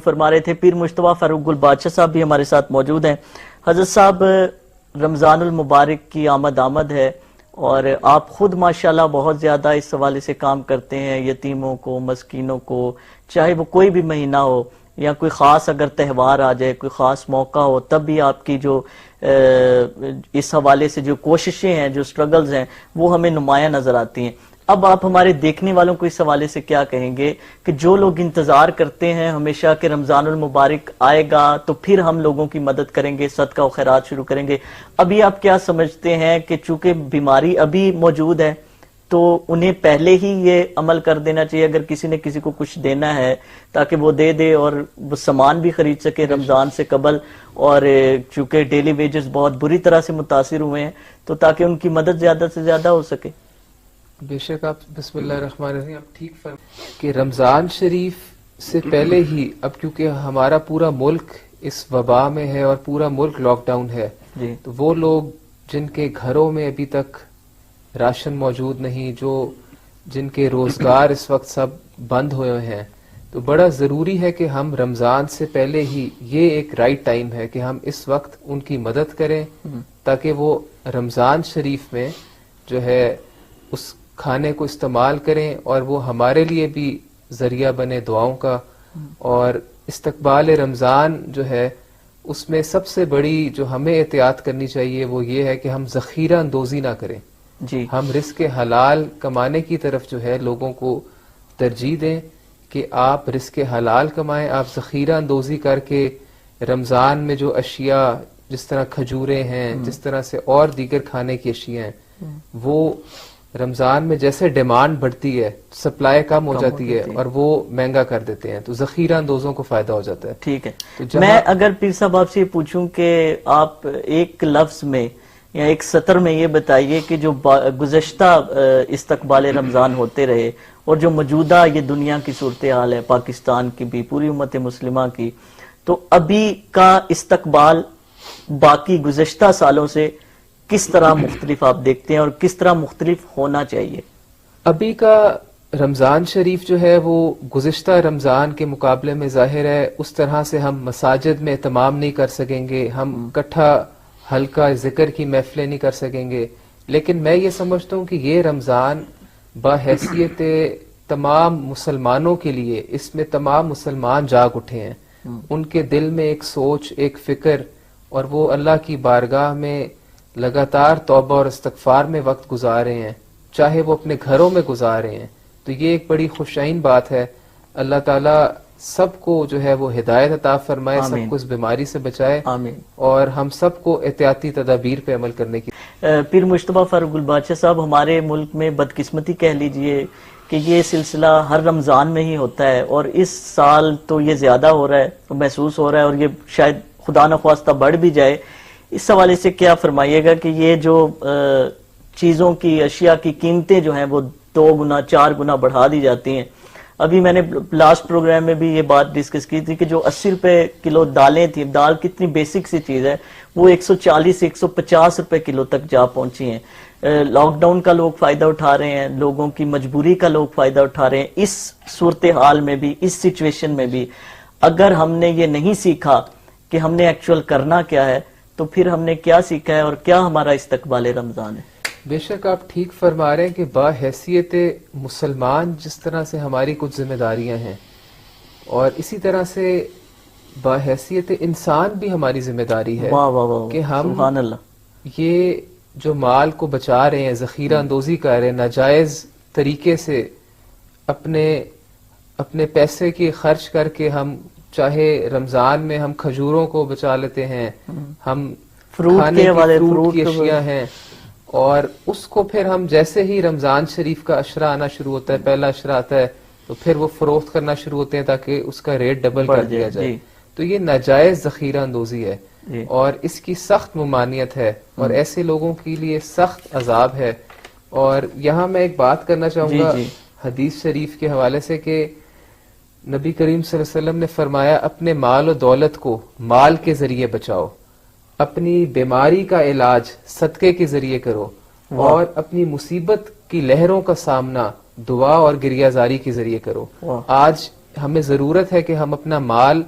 فرما رہے تھے پیر مشتبہ فاروق گل بادشاہ صاحب بھی ہمارے ساتھ موجود ہیں. حضرت صاحب، رمضان المبارک کی آمد ہے اور آپ خود ماشاءاللہ بہت زیادہ اس حوالے سے کام کرتے ہیں، یتیموں کو، مسکینوں کو، چاہے وہ کوئی بھی مہینہ ہو یا کوئی خاص اگر تہوار آ جائے، کوئی خاص موقع ہو، تب بھی آپ کی جو اس حوالے سے جو کوششیں ہیں، جو سٹرگلز ہیں، وہ ہمیں نمایاں نظر آتی ہیں. اب آپ ہمارے دیکھنے والوں کو اس حوالے سے کیا کہیں گے کہ جو لوگ انتظار کرتے ہیں ہمیشہ کہ رمضان المبارک آئے گا تو پھر ہم لوگوں کی مدد کریں گے، صدقہ و خیرات شروع کریں گے، ابھی آپ کیا سمجھتے ہیں کہ چونکہ بیماری ابھی موجود ہے تو انہیں پہلے ہی یہ عمل کر دینا چاہیے اگر کسی نے کسی کو کچھ دینا ہے تاکہ وہ دے دے اور وہ سامان بھی خرید سکے رمضان سے قبل، اور چونکہ ڈیلی ویجز بہت بری طرح سے متاثر ہوئے ہیں تو تاکہ ان کی مدد زیادہ سے زیادہ ہو سکے؟ بے شک آپ بسم اللہ الرحمن الرحیم آپ ٹھیک فرمائیں کہ رمضان شریف سے پہلے ہی، اب کیونکہ ہمارا پورا ملک اس وبا میں ہے اور پورا ملک لاک ڈاؤن ہے، تو وہ لوگ جن کے گھروں میں ابھی تک راشن موجود نہیں، جن کے روزگار اس وقت سب بند ہوئے ہیں، تو بڑا ضروری ہے کہ ہم رمضان سے پہلے ہی، یہ ایک رائٹ ٹائم ہے کہ ہم اس وقت ان کی مدد کریں تاکہ وہ رمضان شریف میں جو ہے اس کھانے کو استعمال کریں اور وہ ہمارے لیے بھی ذریعہ بنے دعاؤں کا. اور استقبال رمضان جو ہے اس میں سب سے بڑی جو ہمیں احتیاط کرنی چاہیے وہ یہ ہے کہ ہم ذخیرہ اندوزی نہ کریں. ہم رزق حلال کمانے کی طرف جو ہے لوگوں کو ترجیح دیں کہ آپ رزق حلال کمائیں، آپ ذخیرہ اندوزی کر کے رمضان میں جو اشیاء جس طرح کھجوریں ہیں، جس طرح سے اور دیگر کھانے کی اشیاء ہیں، وہ رمضان میں جیسے ڈیمانڈ بڑھتی ہے، سپلائی کم ہو جاتی ہے اور وہ مہنگا کر دیتے ہیں، تو ذخیرہ اندوزوں کو فائدہ ہو جاتا ہے. ٹھیک ہے. میں اگر پیر صاحب آپ سے یہ پوچھوں کہ آپ ایک لفظ میں یا ایک سطر میں یہ بتائیے کہ جو گزشتہ استقبال رمضان ہوتے رہے اور جو موجودہ یہ دنیا کی صورتحال ہے، پاکستان کی بھی، پوری امت مسلمہ کی، تو ابھی کا استقبال باقی گزشتہ سالوں سے کس طرح مختلف آپ دیکھتے ہیں اور کس طرح مختلف ہونا چاہیے؟ ابھی کا رمضان شریف جو ہے وہ گزشتہ رمضان کے مقابلے میں ظاہر ہے اس طرح سے ہم مساجد میں اہتمام نہیں کر سکیں گے، ہم اکٹھا ہلکا ذکر کی محفلیں نہیں کر سکیں گے، لیکن میں یہ سمجھتا ہوں کہ یہ رمضان بحیثیت تمام مسلمانوں کے لیے، اس میں تمام مسلمان جاگ اٹھے ہیں، ان کے دل میں ایک سوچ، ایک فکر، اور وہ اللہ کی بارگاہ میں لگاتار توبہ اور استغفار میں وقت گزار رہے ہیں، چاہے وہ اپنے گھروں میں گزار رہے ہیں. تو یہ ایک بڑی خوشائن بات ہے. اللہ تعالیٰ سب کو جو ہے وہ ہدایت عطا فرمائے، سب کو اس بیماری سے بچائے، اور ہم سب کو احتیاطی تدابیر پہ عمل کرنے کی. پیر مشتبہ فاروق گل بادشاہ صاحب، ہمارے ملک میں بدقسمتی کہہ لیجئے کہ یہ سلسلہ ہر رمضان میں ہی ہوتا ہے، اور اس سال تو یہ زیادہ ہو رہا ہے، محسوس ہو رہا ہے، اور یہ شاید خدا نخواستہ بڑھ بھی جائے. اس حوالے سے کیا فرمائیے گا کہ یہ جو چیزوں کی، اشیاء کی قیمتیں جو ہیں وہ 2 گنا 4 گنا بڑھا دی جاتی ہیں. ابھی میں نے لاسٹ پروگرام میں بھی یہ بات ڈسکس کی تھی کہ جو 80 روپے کلو دالیں تھیں، دال کتنی بیسک سی چیز ہے، وہ 140 150 روپے کلو تک جا پہنچی ہیں. لاک ڈاؤن کا لوگ فائدہ اٹھا رہے ہیں، لوگوں کی مجبوری کا لوگ فائدہ اٹھا رہے ہیں. اس صورتحال میں بھی، اس سچویشن میں بھی اگر ہم نے یہ نہیں سیکھا کہ ہم نے ایکچوئل کرنا کیا ہے تو پھر ہم نے کیا سیکھا ہے اور کیا ہمارا استقبال رمضان ہے؟ بے شک آپ ٹھیک فرما رہے ہیں کہ باحیثیت مسلمان جس طرح سے ہماری کچھ ذمہ داریاں ہیں، اور اسی طرح سے باحیثیت انسان بھی ہماری ذمہ داری ہے کہ ہم سبحان اللہ یہ جو مال کو بچا رہے ہیں، ذخیرہ اندوزی کر رہے ہیں، ناجائز طریقے سے اپنے پیسے کی خرچ کر کے، ہم چاہے رمضان میں ہم کھجوروں کو بچا لیتے ہیں، ہم فروٹ کی اشیاء ہیں، اور اس کو پھر ہم جیسے ہی رمضان شریف کا عشرہ آنا شروع ہوتا ہے، پہلا عشرہ آتا ہے، تو پھر وہ فروخت کرنا شروع ہوتے ہیں تاکہ اس کا ریٹ ڈبل کر دیا جائے. تو یہ ناجائز ذخیرہ اندوزی ہے اور اس کی سخت ممانعت ہے، اور ایسے لوگوں کے لیے سخت عذاب ہے. اور یہاں میں ایک بات کرنا چاہوں گا حدیث شریف کے حوالے سے کہ نبی کریم صلی اللہ علیہ وسلم نے فرمایا اپنے مال و دولت کو مال کے ذریعے بچاؤ، اپنی بیماری کا علاج صدقے کے ذریعے کرو، اور اپنی مصیبت کی لہروں کا سامنا دعا اور گریہ زاری کے ذریعے کرو. آج ہمیں ضرورت ہے کہ ہم اپنا مال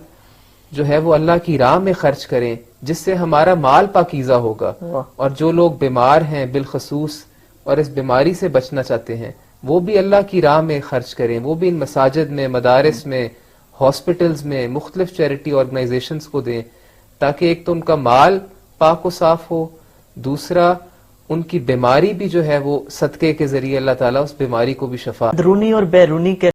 جو ہے وہ اللہ کی راہ میں خرچ کریں، جس سے ہمارا مال پاکیزہ ہوگا. اور جو لوگ بیمار ہیں بالخصوص اور اس بیماری سے بچنا چاہتے ہیں، وہ بھی اللہ کی راہ میں خرچ کریں، وہ بھی ان مساجد میں، مدارس میں، ہاسپٹلز میں، مختلف چیریٹی آرگنائزیشنز کو دیں، تاکہ ایک تو ان کا مال پاک و صاف ہو، دوسرا ان کی بیماری بھی جو ہے وہ صدقے کے ذریعے اللہ تعالیٰ اس بیماری کو بھی شفا. اندرونی اور بیرونی کے